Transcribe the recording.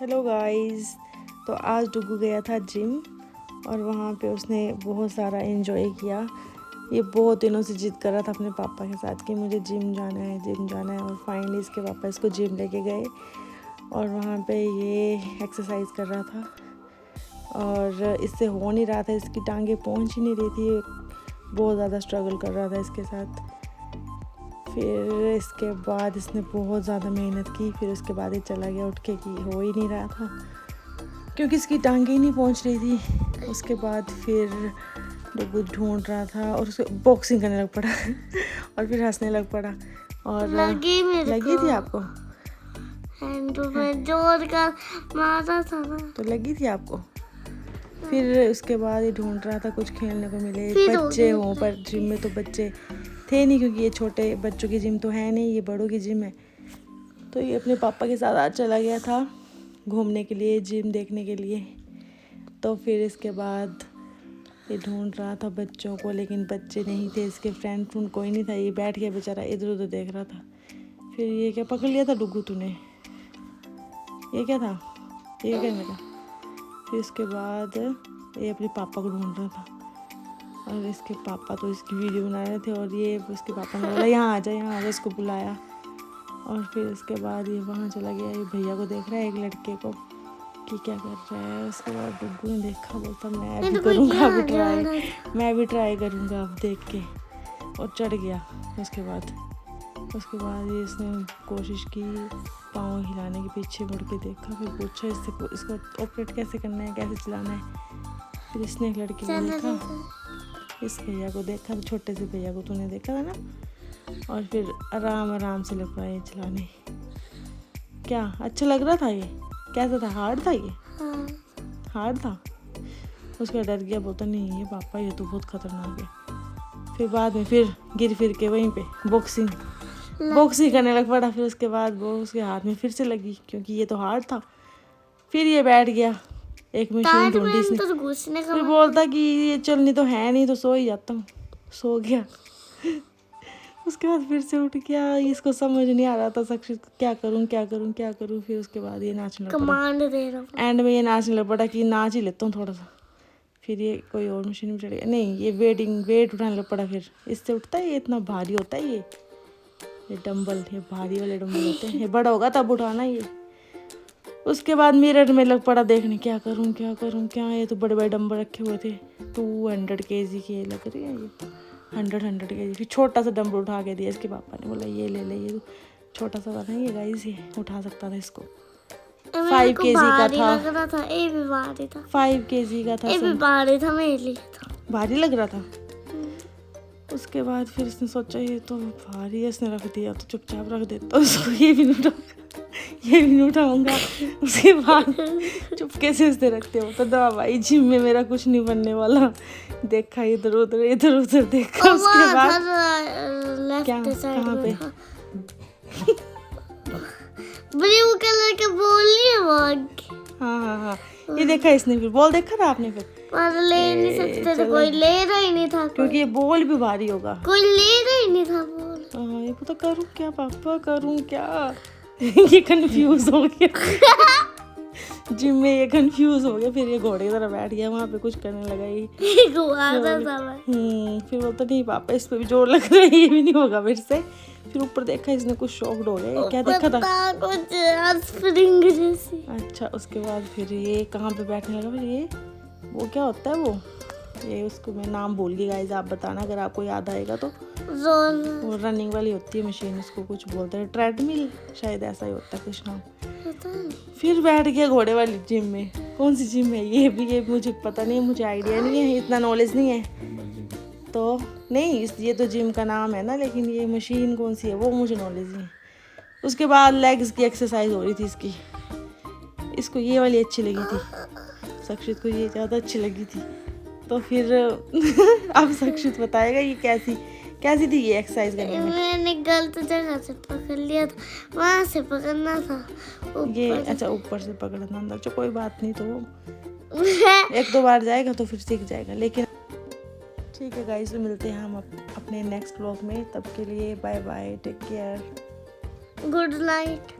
Hello guys, तो आज डुगू गया था जिम और वहाँ पे उसने बहुत सारा एंजॉय किया। ये बहुत दिनों से जिद कर रहा था अपने पापा के साथ कि मुझे जिम जाना है और फाइनली इसके पापा इसको जिम लेके गए और वहाँ पे ये एक्सरसाइज कर रहा था और इससे हो नहीं रहा था, इसकी टांगें पहुँच ही नहीं रही थी, बहुत ज़्यादा स्ट्रगल कर रहा था इसके साथ। फिर इसके बाद इसने बहुत ज़्यादा मेहनत की, फिर उसके बाद ये चला गया उठ के कि हो ही नहीं रहा था क्योंकि इसकी टांगें ही नहीं पहुंच रही थी। उसके बाद फिर डुगू ढूंढ रहा था और उसको बॉक्सिंग करने लग पड़ा और फिर हंसने लग पड़ा और लगी थी आपको में जोर का मारा था ना, तो लगी थी आपको। फिर उसके बाद ये ढूंढ रहा था कुछ खेलने को मिले, बच्चे हों, पर जिम में तो बच्चे थे नहीं क्योंकि ये छोटे बच्चों की जिम तो है नहीं, ये बड़ों की जिम है। तो ये अपने पापा के साथ आज चला गया था घूमने के लिए, जिम देखने के लिए। तो फिर इसके बाद ये ढूंढ रहा था बच्चों को, लेकिन बच्चे नहीं थे, इसके फ्रेंड कोई नहीं था। ये बैठ गया बेचारा, इधर उधर देख रहा था। फिर ये क्या पकड़ लिया था डुगू तूने? ये क्या था? ये क्या मेरा? फिर इसके बाद ये अपने पापा को ढूंढ रहा था और इसके पापा तो इसकी वीडियो बना रहे थे और ये उसके पापा ने बोला यहाँ आ जा, इसको बुलाया। और फिर उसके बाद ये वहाँ चला गया, ये भैया को देख रहा है, एक लड़के को कि क्या कर रहा है। उसके बाद डुगू ने देखा, बोलता मैं भी करूँगा, मैं भी ट्राई करूँगा अब देख के, और चढ़ गया। उसके बाद ये इसने कोशिश की पाँव हिलाने के, पीछे मुड़ के देखा, फिर पूछा इसको ऑपरेट कैसे करना है, कैसे चलाना है। फिर इसने एक लड़के को देखा, इस भैया को देखा, छोटे से भैया को तूने देखा था ना, और फिर आराम से लग पाया चलाने। क्या अच्छा लग रहा था? ये कैसा था? हार्ड था ये? हाँ। हार्ड था। उसका डर गया, बोलता नहीं ये पापा ये तो बहुत खतरनाक है। फिर बाद में फिर गिर फिर के वहीं पे बॉक्सिंग करने लग पड़ा। फिर उसके बाद वो उसके हाथ में फिर से लगी क्योंकि ये तो हार्ड था। फिर ये बैठ गया, एक मशीन ढूंढी इसने, फिर बोलता कि ये चलनी तो है नहीं, तो सो ही जाता हूँ। सो गया। उसके बाद फिर से उठ गया, इसको समझ नहीं आ रहा था सक्सेस क्या करूँ। फिर उसके बाद ये नाचने लग पड़ा, कमांड दे रहा हूँ। एंड में ये नाचने लग पड़ा कि नाच ही लेता हूँ थोड़ा सा। फिर ये कोई और मशीन में चढ़ गया, नहीं ये वेट उठाने लग पड़ा। फिर इससे उठता है, ये इतना भारी होता है ये डंबल, ये भारी वाले डंबल होते हैं, ये बड़ा होगा तब उठाना ये। उसके बाद मिरर में लग पड़ा देखने, क्या करूं क्या। ये तो बड़े बड़े डंबल रखे हुए थे, 200 kg के लग रही है ये, 100 kg। फिर छोटा सा डंबल उठा के दिया इसके पापा ने, बोला ये ले ले, ये छोटा सा था ये गाइस, ये उठा सकता था इसको। 5 kg का था, ये भी भारी था, 5 kg का था, ये भी भारी था, मेरे लिए था भारी लग रहा था। उसके बाद फिर इसने सोचा ये तो भारी है, इसने रख दिया, तो चुपचाप रख देता उसको, ये भी नहीं उठाऊंगा। उसके बाद चुपके से इसने रखते हो तो दवा भाई जिम में मेरा कुछ नहीं बनने वाला। देखा इधर उधर देखा। उसके बाद क्या कहाँ पे ब्लू कलर के बॉल है वो। हाँ ये देखा इसने, फिर बॉल देखा था आपने? फिर पर ले नहीं सकते थे, कोई ले रहा ही नहीं था, क्योंकि ये बॉल भी भारी होगा, कोई ले रहा ही नहीं था बॉल। हाँ ये पता करूँ क्या पापा, करूँ क्या। ये कंफ्यूज हो गया जिम में, ये कंफ्यूज हो गया। फिर ये घोड़े की तरह बैठ गया वहाँ पे, कुछ करने लगा ये फिर बोलता नहीं पापा इस पे भी जोर लग रहा है, ये भी नहीं होगा मेरे से। फिर ऊपर देखा इसने, कुछ शॉक्ड हो गया, क्या देखा था? कुछ स्प्रिंग जैसी। अच्छा उसके बाद फिर ये कहाँ पे बैठने लगा? फिर ये वो क्या होता है वो, ये उसको मैं नाम भूल गई गाइस, आप बताना अगर आपको याद आएगा तो। वो रनिंग वाली होती है मशीन, उसको कुछ बोलते हैं, ट्रेडमिल शायद, ऐसा ही होता है कुछ नाम। फिर बैठ गया घोड़े वाली जिम में। कौन सी जिम है ये मुझे पता नहीं, मुझे आइडिया नहीं है, इतना नॉलेज नहीं है। तो नहीं ये तो जिम का नाम है ना, लेकिन ये मशीन कौन सी है वो मुझे नॉलेज नहीं है। उसके बाद लेग्स की एक्सरसाइज हो रही थी इसको ये वाली अच्छी लगी थी, सक्षित को ये ज़्यादा अच्छी लगी थी। तो फिर अब सक्षित बताएगा ये कैसी थी ये एक्सरसाइज करने में। मैंने गलत जगह से पकड़ लिया था, वहाँ से पकड़ना था ये। अच्छा ऊपर से पकड़ना था, जो कोई बात नहीं, तो 1-2 बार जाएगा तो फिर सीख जाएगा। लेकिन ठीक है गाइस, तो मिलते हैं हम अपने नेक्स्ट व्लॉग में, तब के लिए bye bye, take care, good night.